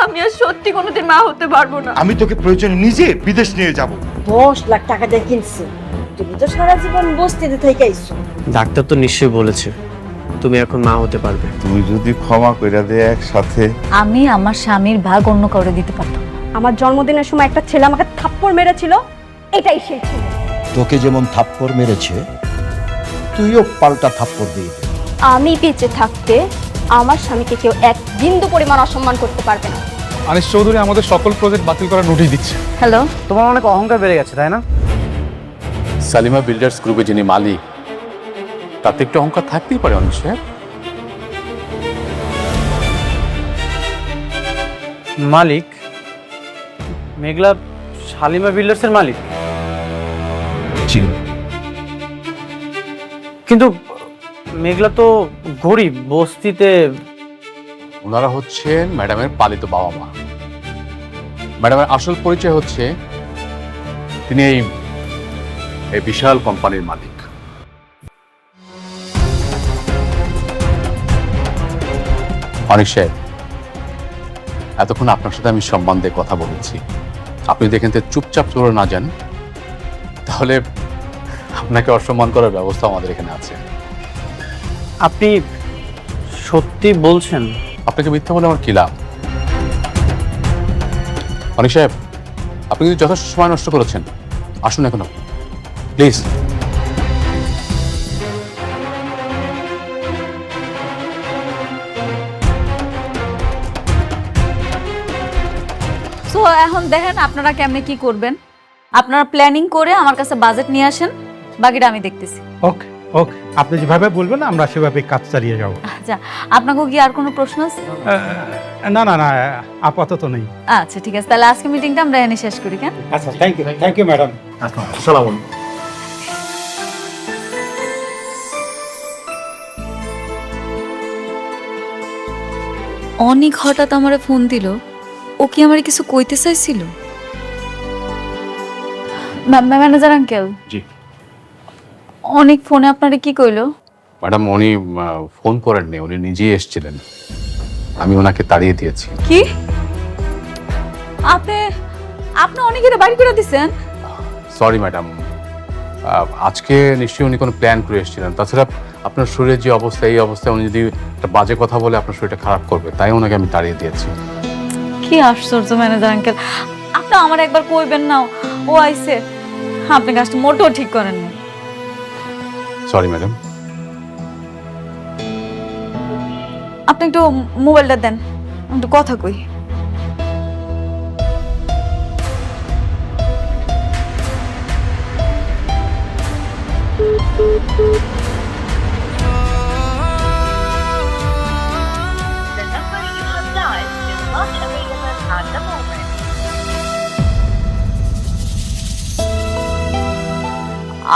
আমি আর সত্যি কোনোদিন মা হতে পারবো না। আমি তোকে প্রয়োজনে নিজে বিদেশ নিয়ে যাব। 10 লাখ টাকা দিয়ে কিনছি, তুমি তো সারা জীবন বস্তিতে থেকে আইছো। ডাক্তার তো নিশ্চয়ই বলেছে তুমি এখন মা হতে পারবে। তুই যদি ক্ষমা কইরা দে একসাথে। আমি আমার স্বামীর ভাগ অন্য কাউরে দিতে পারতাম না। আমার জন্মদিনের সময় একটা ছেলে আমাকে থাপ্পড় মেরেছিল, এটাই সেই ছেলে। তোকে যেমন থাপ্পড় মেরেছে তুইও পাল্টা থাপ্পড় দিয়ে দে। আমি বেঁচে থাকতে আমার স্বামীকে কেউ এক বিন্দু পরিমাণ অসম্মান করতে পারবে না। আনিস চৌধুরী আমাদের সকল প্রজেক্ট বাতিল করার নোটিশ দিচ্ছে। হ্যালো, তোমার অনেক অহংকার বেড়ে গেছে তাই না? সালিমা বিল্ডার্স গ্রুপে যিনি মালিক, তাতে একটু অহংকার থাকতেই পারে অনিশ সাহেব। মালিক মেঘলা শালিমা বিল্ডার্সের মালিক? কিন্তু মেঘলা তো গরিব, বস্তিতে। ওনারা হচ্ছেন ম্যাডামের পালিত বাবা মা। ম্যাডামের আসল পরিচয় হচ্ছে তিনি এই বিশাল কোম্পানির মালিক। অনিশ সাহেব, এতক্ষণ আপনার সাথে আমি সম্মান দিয়ে কথা বলেছি, আপনি দেখেন তো চুপচাপ চলে না যান, তাহলে আপনাকে অসম্মান করার ব্যবস্থা আমাদের এখানে আছে। আপনি সত্যি বলছেন? আপনাকে মিথ্যা বলে আমার কি লাভ? অনিক সাহেব, আপনি কিন্তু যথেষ্ট সময় নষ্ট করেছেন, আসুন এখন প্লিজ। সো এখন দেখেন আপনারা কেমনে কি করবেন। আপনারা প্ল্যানিং করে আমার কাছে বাজেট নিয়ে আসেন, বাকিটা আমি দেখতেছি। ওকে ওকে, আপনি যেভাবে বলবেন আমরা সেভাবে কাজ চালিয়ে যাব। আচ্ছা, আপনাকে কি আর কোনো প্রশ্ন আছে? না না না, আপাতত নেই। আচ্ছা ঠিক আছে, তাহলে আজকে মিটিংটা আমরা এখানে শেষ করি। কেন? আচ্ছা, থ্যাংক ইউ ম্যাডাম। আসসালামু আলাইকুম। অনেক হঠাৎ আমারে ফোন দিল, ও কি আমারে কিছু কইতে চাইছিল? ম্যানেজার আঙ্কেল, জি অনেক ফোনে আপনারে কি কইলো? ম্যাডাম, উনি ফোন করেননি, উনি নিজেই এসেছিলেন, আমি ওনাকে তাড়িয়ে দিয়েছি। কি আপনি আপনি অনেকের বাড়ি করে দিছেন? সরি ম্যাডাম, আজকে নিশ্চয়ই উনি কোনো প্ল্যান করে এসেছিলেন। তাছাড়া আপনার শরীরের যে অবস্থা, এই অবস্থায় উনি যদি একটা বাজে কথা বলে আপনার শরীরটা খারাপ করবে, তাই ওনাকে আমি তাড়িয়ে দিয়েছি। কি আশ্চর্য ম্যানেজার আঙ্কেল, আপনি আমার একবার কইবেন না ও আইছে? আপনি কাজটা মোটেও ঠিক করেন না। Sorry madam. আপনি একটু মোবাইলটা দেন, একটু কথা কই।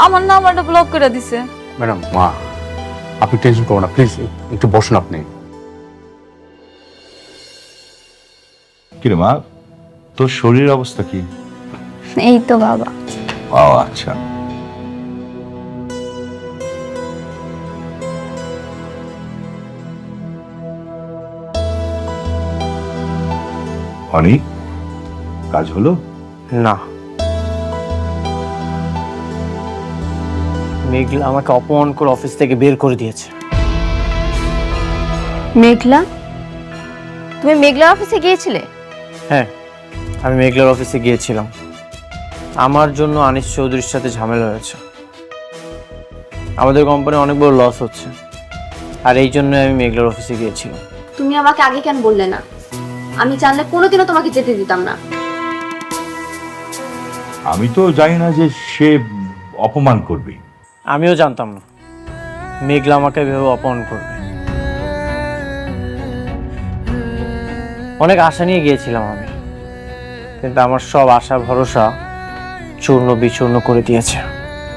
আমার নাম্বারটা ব্লক করে দিছে। ম্যাডাম, মা আপনি টেনশন করবেন না, প্লিজ একটু বসুন আপনি। কিরে মা, তোর শরীরের অবস্থা কি? এই তো বাবা। ও আচ্ছা। অনিক, কাজ হলো? না, মেঘলা আমাকে অপমান করে অফিস থেকে বের করে দিয়েছে। মেঘলা, তুমি মেঘলার অফিসে গিয়েছিলে? হ্যাঁ, আমি মেঘলার অফিসে গিয়েছিলাম। আমার জন্য আনিস চৌধুরীর সাথে ঝামেলা হয়েছে। আমাদের কোম্পানি অনেক বড় লস হচ্ছে, আর এই জন্য আমি মেঘলার অফিসে গিয়েছিলাম। তুমি আমাকে আগে কেন বললে না? আমি জানলে কোনোদিনও তোমাকে যেতে দিতাম না। আমি তো জানি না যে সে অপমান করবে। আমিও জানতাম না মেঘলা আমাকে এভাবে অপমান করবে। অনেক আশা নিয়ে গিয়েছিলাম আমি, কিন্তু আমার সব আশা ভরসা চূর্ণ বিচূর্ণ করে দিয়েছে।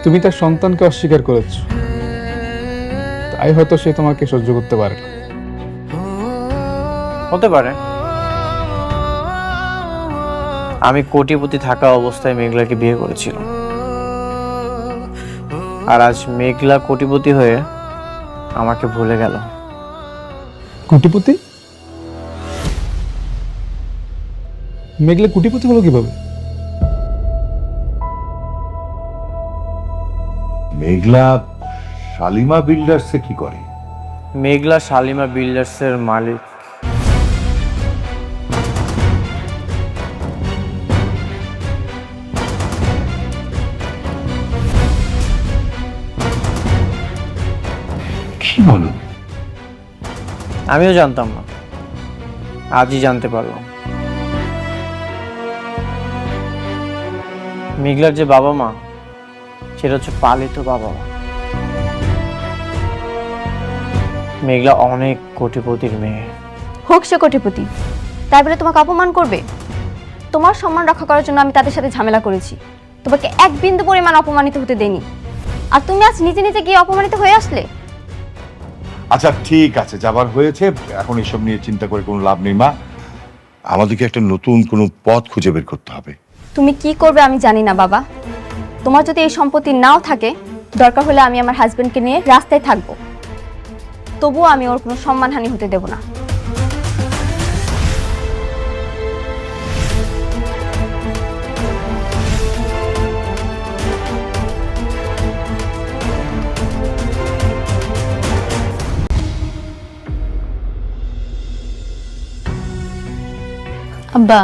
তুমি তার সন্তানকে অস্বীকার করেছো, তাই হয়তো সে তোমাকে সহ্য করতে পারে না। হতে পারে। আমি কোটিপতি থাকা অবস্থায় মেঘলাকে বিয়ে করেছিলাম, আর আজ মেঘলা কোটিপতি হয়ে আমাকে ভুলে গেল। কোটিপতি? মেঘলা কুটিপতি হলো কিভাবে? মেঘলা শালিমা বিল্ডার্সে কি করে? মেঘলা শালিমা বিল্ডার্সের মালিক। কি বলো? আমিও জানতাম না, আজই জানতে পারলাম। মেঘলার যে বাবা মা, সেটা হচ্ছে পালিত বাবা মা। মেঘলা অনেক কোটিপতির মেয়ে। হোক সে কোটিপতি, তাই বলে তোমাকে অপমান করবে? তোমার সম্মান রক্ষা করার জন্য আমি তাদের সাথে ঝামেলা করেছি, তোমাকে এক বিন্দু পরিমাণ অপমানিত হতে দেইনি। আর তুমি আজ নিজে নিজে গিয়ে অপমানিত হয়ে আসলে। আচ্ছা ঠিক আছে, যাবার হয়েছে, এখন এসব নিয়ে চিন্তা করে কোনো লাভ নেই মা। আমাদেরকে একটা নতুন কোনো পথ খুঁজে বের করতে হবে। তুমি কি করবে আমি জানি না বাবা। তোমার যদি এই সম্পত্তি নাও থাকে, দরকার হলে আমি আমার হাজবেন্ডকে নিয়ে রাস্তায় থাকবো, তবুও আমি ওর কোনো সম্মানহানি হতে দেব না। আব্বা,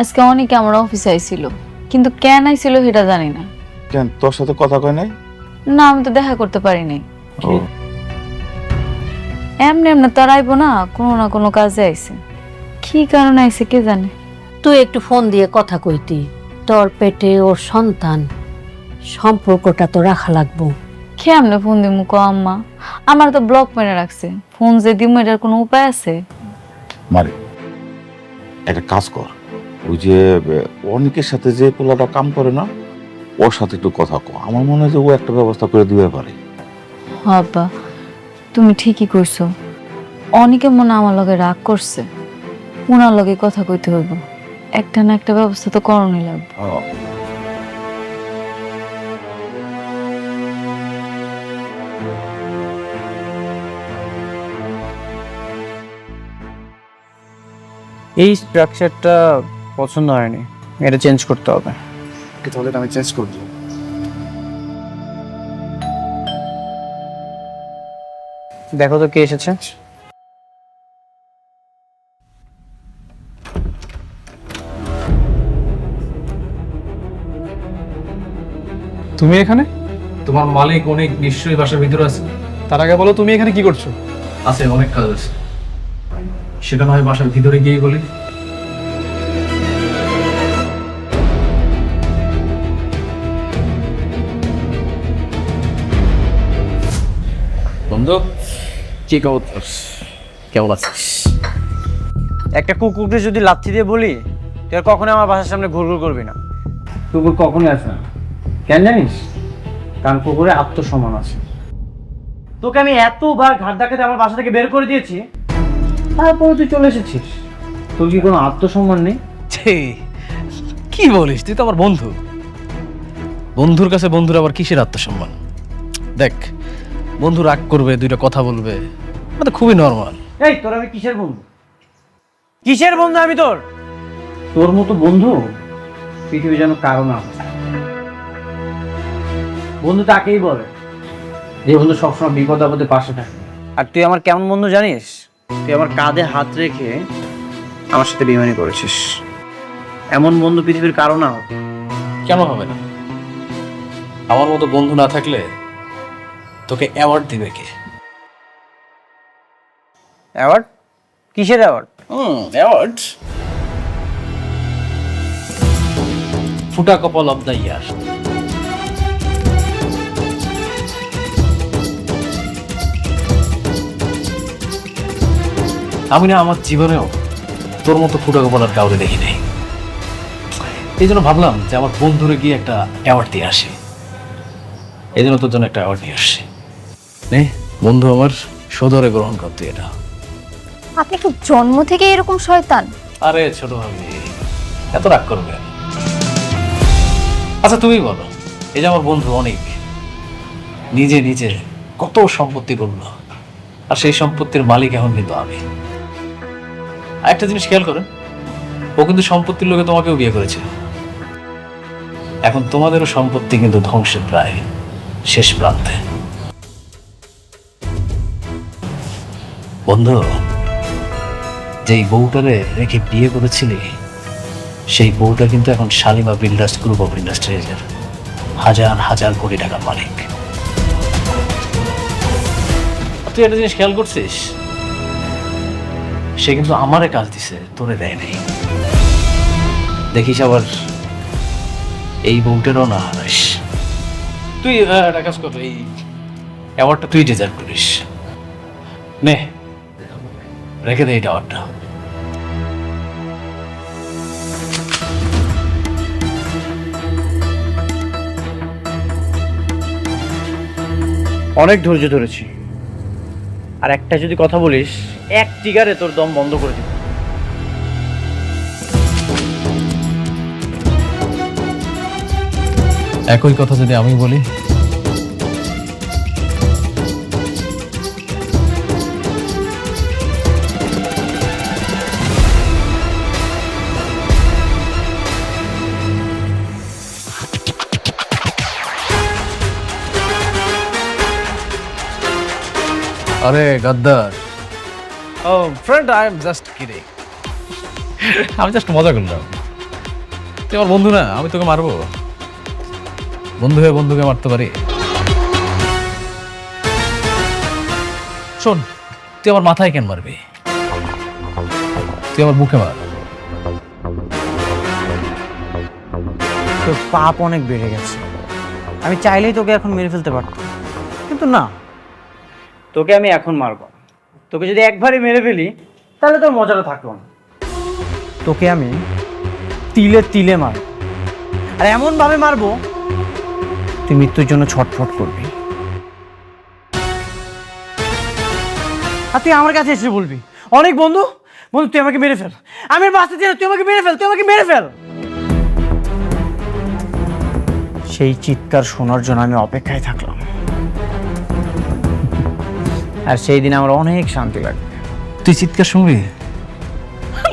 আজকে অনেকে আমার অফিসে আইছিল, কিন্তু কেন আইছিল সেটা জানি না। কেন, তোর সাথে কথা কয় নাই? না, আমি তো দেখা করতে পারি নাই। এমনি এমনি তো আর আইবো না, কোনো না কোনো কাজে আইছে। কি কারণে আইছে কে জানে। তুই একটু ফোন দিয়ে কথা কইতি, তোর পেটে ওর সন্তান, সম্পর্কটা তো রাখা লাগবো। কেমনে ফোন দিমু কো আম্মা? আমার তো ব্লক মেরে রাখছে, ফোন যে দিমু এটার কোনো উপায় আছে? মারে একটা কাজ কর, ওই যে অনেকের সাথে যে পোলাটা কাম করে না, ওর সাথে একটু কথা কো। আমার মনে হয় যে ও একটা ব্যবস্থা করে দিতে পারে। আব্বা, তুমি ঠিকই কইছো। অনেকে মনে আমার লগে রাগ করছে, ওনার লগে কথা কইতে হইব। একটা না একটা ব্যবস্থা তো করণই লাগবে। এই স্ট্রাকচারটা পছন্দ হয়নি, এটা চেঞ্জ করতে হবে। তাহলে আমি চেঞ্জ করব। দেখো তো কে এসেছে। তুমি এখানে? তোমার মালিক অনেক নিশ্চয়ই বাসার ভিতরে আছে। তার আগে বলো তুমি এখানে কি করছো? আছে, অনেক কাজ আছে, সেটা না হয় বাসার ভিতরে গিয়ে বলি। বন্ধু, কি খবর? কেমন আছিস? একটা কুকুরকে যদি লাথি দিয়ে বলি তুই আর কখনোই আমার বাসার সামনে ঘুরঘুর করবি না, কুকুর কখনোই আসবে না। কেন জানিস? কারণ কুকুরে আত্মসম্মান আছে। তোকে আমি এতবার ঘাট ধাক্কাতে আমার বাসা থেকে বের করে দিয়েছি, তারপরে তুই চলে এসেছিস। তোর কি কোনো আত্মসম্মান নেই? কি বলিস? তুই তো আমার বন্ধু, বন্ধুর কাছে বন্ধুর আবার কিসের আত্মসম্মান? দেখ, বন্ধু রাগ করবে, দুইটা কথা বলবে, এটা খুবই নর্মাল। এই তোর আমি কিসের বন্ধু? কিসের বন্ধু আমি তোর? তোর মতো বন্ধু পৃথিবী যেন কারো না হয়। বন্ধু তাকেই বলে যে বন্ধু সবসময় বিপদ আপদে পাশে থাকে। আর তুই আমার কেমন বন্ধু জানিস? তুই আমার কাঁধে হাত রেখে আমার সাথে বেইমানি করেছিস। এমন বন্ধু পৃথিবীর কারো না হবে। কেন হবে না? আমার মতো বন্ধু না থাকলে তোকে অ্যাওয়ার্ড দিবে কে? অ্যাওয়ার্ড? কিসের অ্যাওয়ার্ড? অ্যাওয়ার্ড ফুটা কপাল অব দ্য ইয়ার। আমি না আমার জীবনেও তোর মতো ফুটা কপাল আর কাউরে দেখি নাই। এই জন্য ভাবলাম যে আমার বন্ধুরে গিয়ে একটা অ্যাওয়ার্ড দিয়ে আসে। এই জন্য তোর জন্য একটা অ্যাওয়ার্ড নিয়ে আসছি। নে বন্ধু আমার, সদরে গ্রহণ কর তুই এটা। আপনি কি জন্ম থেকে এরকম শয়তান? আরে ছোট ভাবি, এত রাগ করবে? আচ্ছা তুমি বলো, এই যে আমার বন্ধু অনেক নিজে নিজে কত সম্পত্তি করলো, আর সেই সম্পত্তির মালিক এখন কিন্তু আমি। আরেকটা জিনিস খেয়াল করেন, ও কিন্তু সম্পত্তির লোকে তোমাকেও বিয়ে করেছে। এখন তোমাদেরও সম্পত্তি কিন্তু ধ্বংসের প্রায় শেষ প্রান্তে। বন্ধু, যেই বউটারে রেখে বিয়ে করেছিলি সেই বউটা কিন্তু এখন শালিমা বিল্ডার্স গ্রুপ অফ ইন্ডাস্ট্রিজের হাজার হাজার কোটি টাকার মালিক। তুই একটা জিনিস খেয়াল করছিস, সে কিন্তু আমারে কাজ দিছে, তোরে দেয় নাই। দেখিস আবার এই বউটারও না হারাইস। তুই একটা কাজ কর, এই অ্যাওয়ার্ডটা তুই ডিজার্ভ করিস। নে, রেখে দে এই অ্যাওয়ার্ডটা। অনেক ধৈর্য ধরেছি, আর একটা যদি কথা বলিস এক টিগারে তোর দম বন্ধ করে দিব। একই কথা যদি আমি বলি, আরে গদ্দার, ও friend, I am just kidding. আমি জাস্ট মজা করলাম। তুই আমার বন্ধু না, আমি তোকে মারবো? বন্ধু হয়ে বন্ধুকে মারতে পারি? শোন, তুই আমার মাথায় কেন মারবি? তুই আমার বুকে মার। তোর পাপ অনেক বেড়ে গেছে। আমি চাইলেই তোকে এখন মেরে ফেলতে পারতাম, কিন্তু না, তোকে আমি এখন মারবো। তোকে যদি একবারই মেরে ফেলি তাহলে তোর মজাটা থাকলো না। তোকে আমি তিলে তিলে মারব, আর এমন ভাবে মারবো তুই মৃত্যুর জন্য ছটফট করবি। আর তুই আমার কাছে এসে বলবি, অনেক বন্ধু বন্ধু তুই আমাকে মেরে ফেল, আমি বাঁচতে চাই না, তুই আমাকে মেরে ফেল, তুই আমাকে মেরে ফেল। সেই চিৎকার শোনার জন্য আমি অপেক্ষায় থাকলাম, আর সেই দিন আমার অনেক শান্তি লাগবে। তুই চিৎকার শুনবি?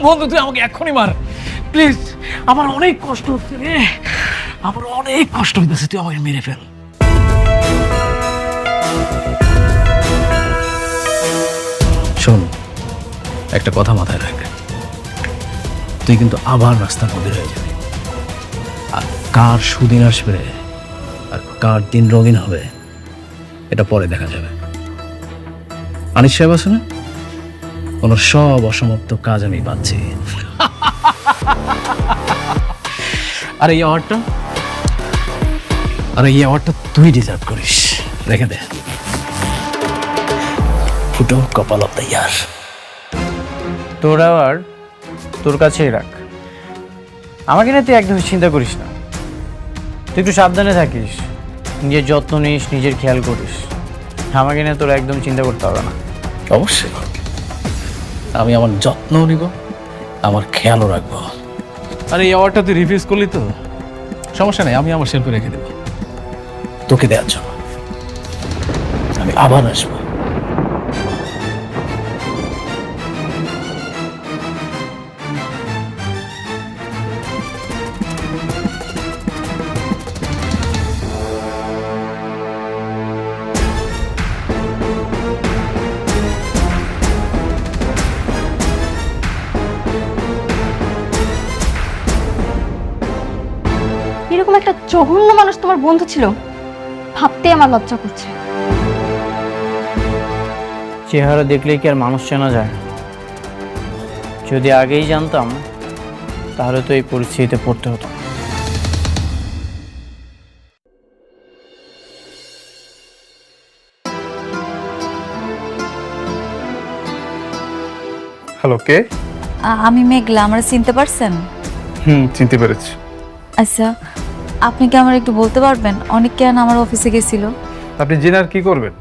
বন্ধু, তুই আমাকে এখনই মার প্লিজ, আমার অনেক কষ্ট হচ্ছে রে, আমার অনেক কষ্ট হইতেছে, তুই আমাকে মেরে ফেল। শোন, একটা কথা মাথায় রাখ, তুই কিন্তু আবার রাস্তার মধ্যে হয়ে যাবি। আর কার সুদিন আসবে আর কার দিন রঙিন হবে এটা পরে দেখা যাবে। আনিস সাহেব আছে না, ওনার সব অসমাপ্ত কাজ আমি পাচ্ছি। আর এই অ্যাওয়ার্ডটা তুই ডিজার্ভ করিস, রেখে দে। ফুটো কপাল অফ দ্য ইয়ার। তোর অ্যাওয়ার্ড তোর কাছেই রাখ, আমাকে না তুই একদম চিন্তা করিস না। তুই একটু সাবধানে থাকিস, নিজের যত্ন নিস, নিজের খেয়াল করিস। আমাকে নিয়ে তোর একদম চিন্তা করতে হবে না। অবশ্যই আমি আমার যত্নও নিব, আমার খেয়ালও রাখবো। আর এই অ্যাওয়ার্ডটা তুই রিফিউজ করলি তো সমস্যা নেই, আমি আমার শিল্পে রেখে দেবো তোকে দেওয়ার জন্য। আমি আবার আসবো। এরকম একটা জঘন্য মানুষ তোমার বন্ধু ছিল, ভাবতে আমার লজ্জা করছে। চেহারা দেখলেই কি আর মানুষ চেনা যায়? যদি আগেই জানতাম তাহলে তো এই পরিস্থিতিতে পড়তে হতো। হ্যালো, কে? আমি মেঘলা, আমরা চিনতে পারছেন? চিনতে পেরেছি। আচ্ছা, আপনি কি আমার একটু বলতে পারবেন অনেক কেন আমার অফিসে গেছিল? আপনি জেনে আর কি করবেন?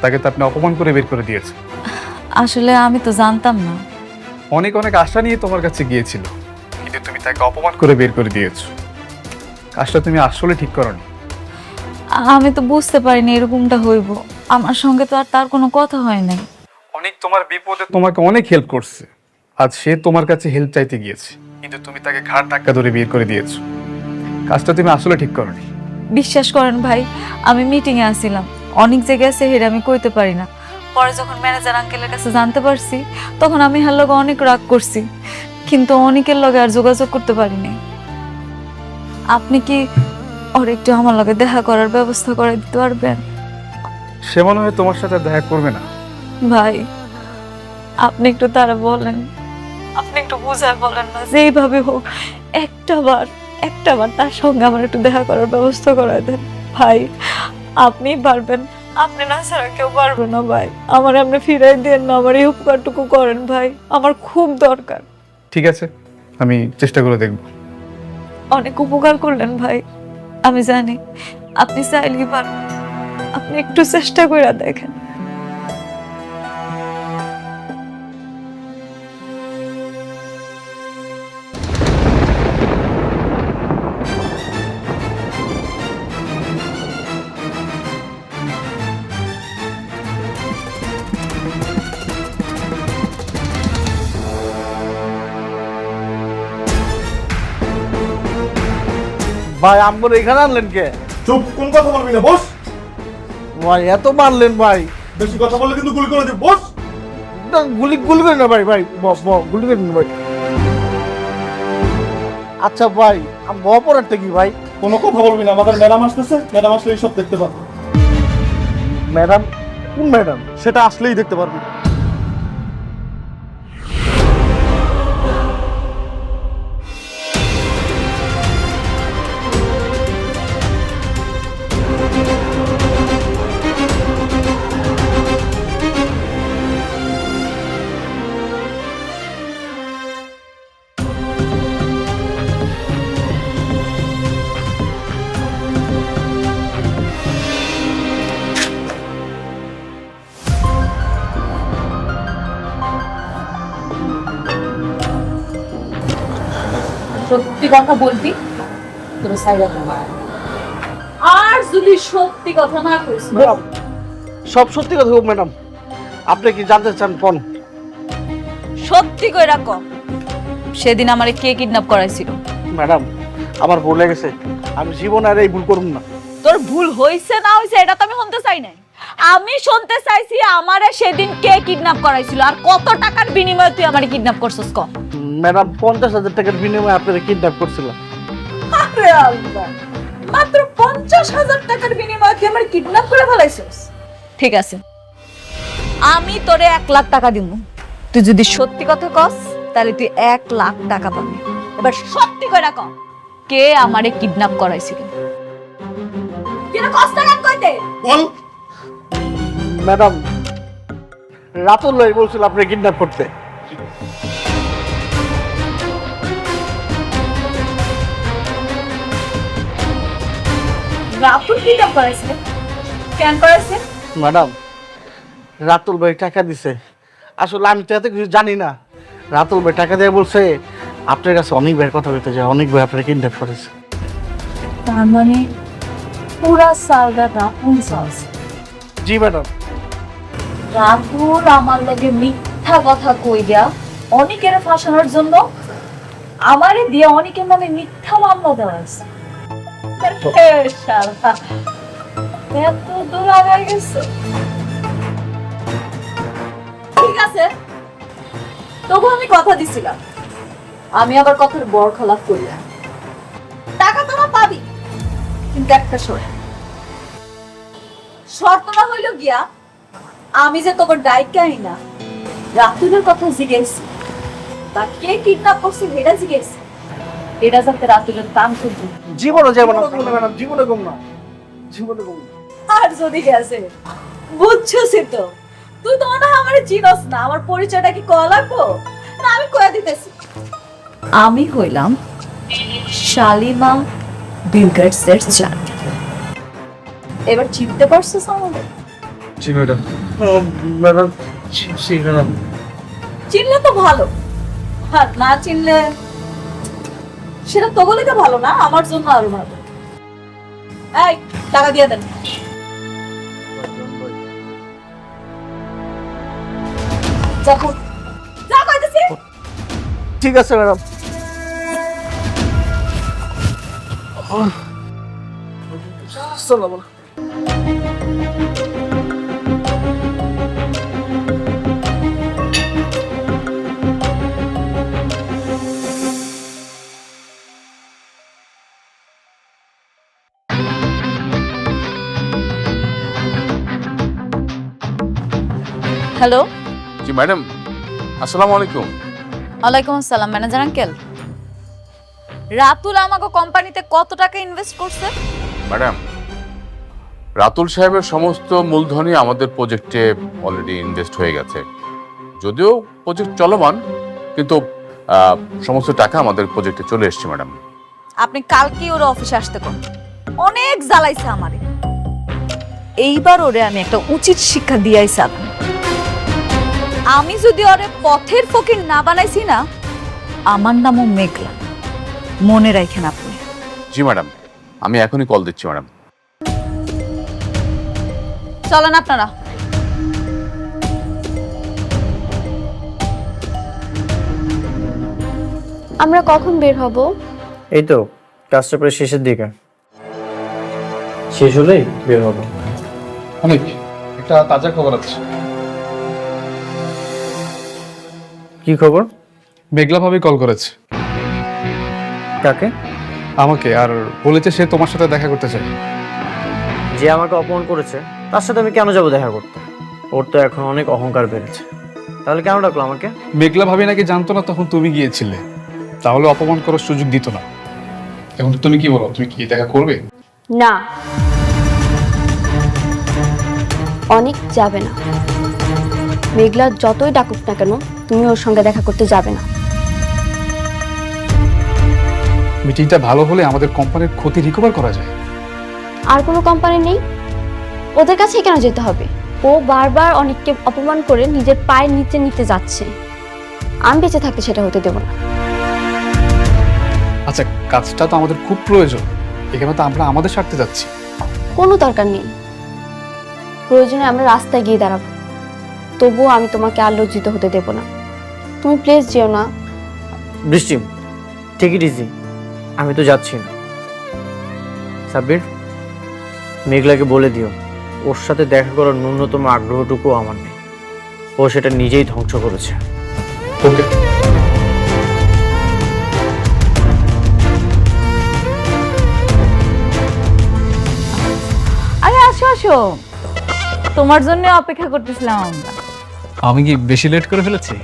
তাকে তো আপনি অপমান করে বের করে দিয়েছেন। আসলে আমি তো জানতাম না। অনেক অনেক আশা নিয়ে তোমার কাছে গিয়েছিল, কিন্তু তুমি তাকে অপমান করে বের করে দিয়েছো। কাজটা তুমি আসলে ঠিক করোনি। আমি তো বুঝতে পারিনি এরকমটা হইব। আমার সঙ্গে তো আর তার কোনো কথা হয় নাই। অনেক তোমার বিপদে তোমাকে অনেক হেল্প করছে, আজ সে তোমার কাছে হেল্প চাইতে গিয়েছে। কিন্তু তুমি তাকে ঘাড় ধাক্কা ধরে বের করে দিয়েছো। কাজটা তুমি আসলে ঠিক করনি। বিশ্বাস করেন ভাই, আমি মিটিংয়ে আসছিলাম, অনেক জায়গায় আছে হেরে আমি কইতে পারি না। পরে যখন ম্যানেজার আঙ্কেলের কাছে জানতে পারছি তখন আমি হ্যার লগে অনেক রাগ করছি, কিন্তু অনেকের লগে আর যোগাযোগ করতে পারিনি। আপনি কি ওর একটু আমার লগে দেখা করার ব্যবস্থা করে দিতে পারবেন? সে মনে হয় তোমার সাথে দেখা করবে না। ভাই আপনি একটু তারা বলেন, আপনি একটু বুঝায় বলেন না, যে এইভাবে হোক একটা বার তার সঙ্গে আমার একটু দেখা করার ব্যবস্থা করে দেন ভাই। আপনি পারবেন, আপনি না ছাড়া কেউ পারবে না ভাই। আমার আপনি ফিরাই দেন না, আমার এই উপকারটুকু করেন ভাই, আমার খুব দরকার। ঠিক আছে, আমি চেষ্টা করে দেখব। অনেক উপকার করলেন ভাই, আমি জানি আপনি চাইলেই পারবেন, আপনি একটু চেষ্টা করে দেখেন। ভাই আমগুলো এখানে আনলেন কে? চুপ, কোন কথা বলবি না, বস। ভাই এত মারলেন ভাই। বেশি কথা বললে কিন্তু গুলি করে দিব, বস। না, গুলি করেন না ভাই, গুলি করেন না ভাই। আচ্ছা ভাই, অপরাধটা কি ভাই? কোনো কথা বলবি না, আমাদের ম্যাডাম আসতেছে, ম্যাডাম আসলে সব দেখতে পারবো। ম্যাডাম? কোন ম্যাডাম? সেটা আসলেই দেখতে পারবি। সত্যি কথা বলবি তোর সাইডা, আর যদি সত্যি কথা না কইস ম্যাডাম, সব সত্যি কথা হোক ম্যাডাম। আপনি কি জানতে চান কোন? সত্যি কইরা ক, সেদিন আমারে কে কিডন্যাপ করাইছিল? ম্যাডাম, আমার ভুল হয়ে গেছে, আমি জীবন আর এই ভুল করব না। তোর ভুল হইছে না হইছে এটা তো আমি শুনতে চাই নাই, আমি শুনতে চাইছি আমারে সেদিন কে কিডন্যাপ করাইছিল আর কত টাকার বিনিময়ে তুই আমারে কিডন্যাপ করছস ক। ম্যাডাম, 50,000 টাকার বিনিময়ে আপনারা কিডন্যাপ করছিলাম। আরে আল্লাহ, মাত্র 50,000 টাকার বিনিময়ে তুই আমারে কিডন্যাপ করে ফেলাইছস? ঠিক আছে, আমি তোরে 1 লাখ টাকা দিমু, তুই যদি সত্যি কথা কস তাহলে তুই 1 লাখ টাকা পাবি। এবার সত্যি কইরা ক, কে আমারে কিডন্যাপ করাইছিল? কেন কষ্ট কেন কইতে বল। ম্যাডাম, রাতুল ভাই বলছিল আপনি কিডন্যাপ করতে। রাতুল কিডন্যাপ করাইছে? কেন করাইছে? ম্যাডাম, রাতুল ভাই টাকা দিছে। আসলে আমি তো এত কিছু জানি না। রাতুল ভাই টাকা দিয়ে বলছে আপনার কাছে অনেক ভাইয়ের কথা বলতে যায়, অনেক ভাই আপনার কিডন্যাপ করেছে। তার মানে পুরা সালটা রাতুল সাজ। জি ম্যাডাম। রাতুল আমার লগে মিথ্যা কথা কইয়া অনেকের ফাঁসানোর জন্য আমারে দিয়ে অনেকের নামে মিথ্যা মামলা দেওয়া হয়েছে। এত দূর আগায় গেছে। ঠিক আছে, তবু আমি কথা দিছিলাম, আমি আবার কথার বড় খেলাপ করলাম। টাকা তোমার পাবি, কিন্তু একটা শর্তটা হইল গিয়া আমি যে তোমার ডাইকাই না রাতুলের কথা জিজ্ঞেসি, তা কে কিডন্যাপ করছে এটা জিজ্ঞেসি, এটা যাতে রাতুলের কাম করবে। জীবনে যাবো না ম্যাডাম, জীবনে কম না, জীবনে কম না। আর যদি গেছে বুঝছস তো, তুই তো না আমার চিনস না, আমার পরিচয়টা কি কয়া লাগবো? না আমি কয়া দিতেছি, আমি হইলাম শালিমা বিল গেটসের চার। এবার চিনতে পারছিস আমাদের? জি ম্যাডাম। ম্যাডাম, চিনলে তো ভালো, আর না চিনলে সেটা তোগুলিকে ভালো না, আমার জন্য আরো ভালো। এই টাকা দিয়ে দেন। যা কইতেছি। ঠিক আছে ম্যাডাম। চলো। হ্যালো, জি ম্যাডাম, আসসালামু আলাইকুম। ওয়ালাইকুম আসসালাম। ম্যানেজার আঙ্কেল, রাতুল আমাকে কোম্পানিতে কত টাকা ইনভেস্ট করছে? ম্যাডাম, রাতুল সাহেবের সমস্ত মূলধনই আমাদের প্রজেক্টে অলরেডি ইনভেস্ট হয়ে গেছে। যদিও প্রজেক্ট চলমান, কিন্তু সমস্ত টাকা আমাদের প্রজেক্টে চলে এসেছে ম্যাডাম। আপনি কালকে ওর অফিসে আসতে কোন, অনেক জ্বালাইছে আমারে। এইবার ওরে আমি একটা উচিত শিক্ষা দিয়াইছি। আমি যদি ওরে পথের ফকির না বানাইছি না, আমার নামও মেঘলা, মনে রাখেন আপনি। জি ম্যাডাম, আমি এখনই কল দিচ্ছি ম্যাডাম। চলেন আপনারা। আমরা কখন বের হব? এই তো কাজটা প্রায় শেষের দিকে, শেষ হলেই বের হবো। অনেক একটা তাজা খবর আছে। কি খবর? মেঘলা ভাবি কল করেছে কাকে? আমাকে, আর বলেছে সে তোমার সাথে দেখা করতে চায়। যে আমাকে অপমান করেছে তার সাথে আমি কেন যাব দেখা করতে? ওর তো এখন অনেক অহংকার বেড়েছে। তাহলে কেন ডাকলো আমাকে? মেঘলা ভাবি নাকি জানতো না তখন তুমি গিয়েছিলে, তাহলে অপমান করার সুযোগ দিত না। এখন তুমি কি বলো, তুমি কি দেখা করবে? না, অনেক যাবে না। মেঘলা যতই ডাকুক না কেন, তুমি ওর সঙ্গে দেখা করতে যাবে না। মিটিংটা ভালো হলে আমাদের কোম্পানির ক্ষতি রিকভার করা যায়। আর কোনো কোম্পানি নেই, ওদের কাছে কেন যেতে হবে? ও বারবার অনেককে অপমান করে নিজের পায়ের নিচে নিতে যাচ্ছে। আমি বেঁচে থাকতে সেটা হতে দেব না। আচ্ছা, কাজটা তো আমাদের খুব প্রয়োজন, এখানে তো আমরা আমাদের স্বার্থে যাচ্ছি। কোনো দরকার নেই, প্রয়োজনে আমরা রাস্তায় গিয়ে দাঁড়াবো, তবুও আমি তোমাকে আর লজ্জিত হতে দেব না। তুমি প্লিজ যেও না। বৃষ্টি, টেক ইট ইজি, আমি তো যাচ্ছি না। সাব্বির, মেঘলাকে বলে দিও ওর সাথে দেখা করার ন্যূনতম আগ্রহটুকু আমার নেই। ও সেটা নিজেই ধ্বংস করেছে। ওকে। আরে আসো আসো, তোমার জন্য অপেক্ষা করতেছিলাম আমরা। আমি কি বেশি লেট করে ফেলেছি?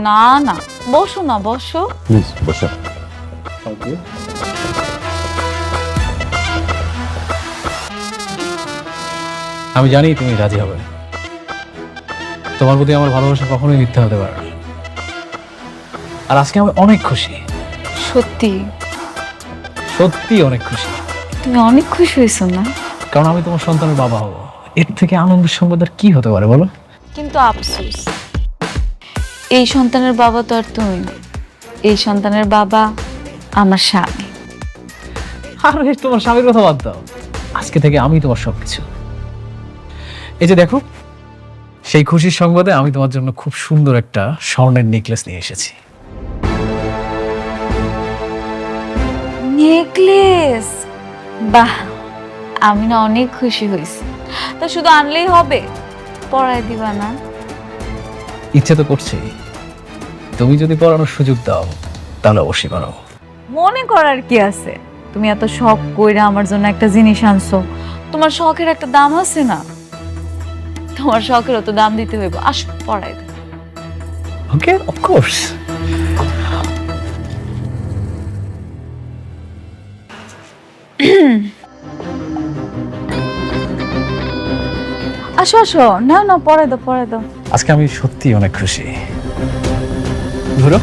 না না, বসো না, বসো। প্লিজ বসো। আমি জানি তুমি রাজি হবে। তোমার প্রতি আমার ভালোবাসা কখনোই মিথ্যা হতে পারে না। আর আজকে আমি অনেক খুশি, সত্যি? সত্যি অনেক খুশি। তুমি অনেক খুশি হয়েছো না? কারণ আমি তোমার সন্তানের বাবা হব। এর থেকে আনন্দের সংবাদ আর কি হতে পারে বলো? কিন্তু আফসোস, এই সন্তানের বাবা তো আর তুমি না। এই সন্তানের বাবা আমার স্বামী। আরে তোমার স্বামীর কথা বাদ দাও, আজকে থেকে আমি তোমার সবকিছু। এই যে দেখো, সেই খুশির সংবাদে আমি তোমার জন্য খুব সুন্দর একটা স্বর্ণের নেকলেস নিয়ে এসেছি। নেকলেস? বাহ, আমি না অনেক খুশি হয়েছি। তা শুধু আনলেই হবে, পরায় দিবা না? ইচ্ছে তো করছেই, তুমি যদি পড়ানোর সুযোগ দাও তাহলে অবশ্যই পড়াবো। মনে করার কি আছে? তুমি এত শখ কইরা আমার জন্য একটা জিনিস আনছো, তোমার শখের একটা দাম আছে না? তোমার শখেরও তো দাম দিতে হইব। আসো, পড়াই দাও। ওকে, অফ কোর্স। আসো আসো, না না, পড়াই দাও, পড়াই দাও। আজকে আমি সত্যি অনেক খুশি। ধরো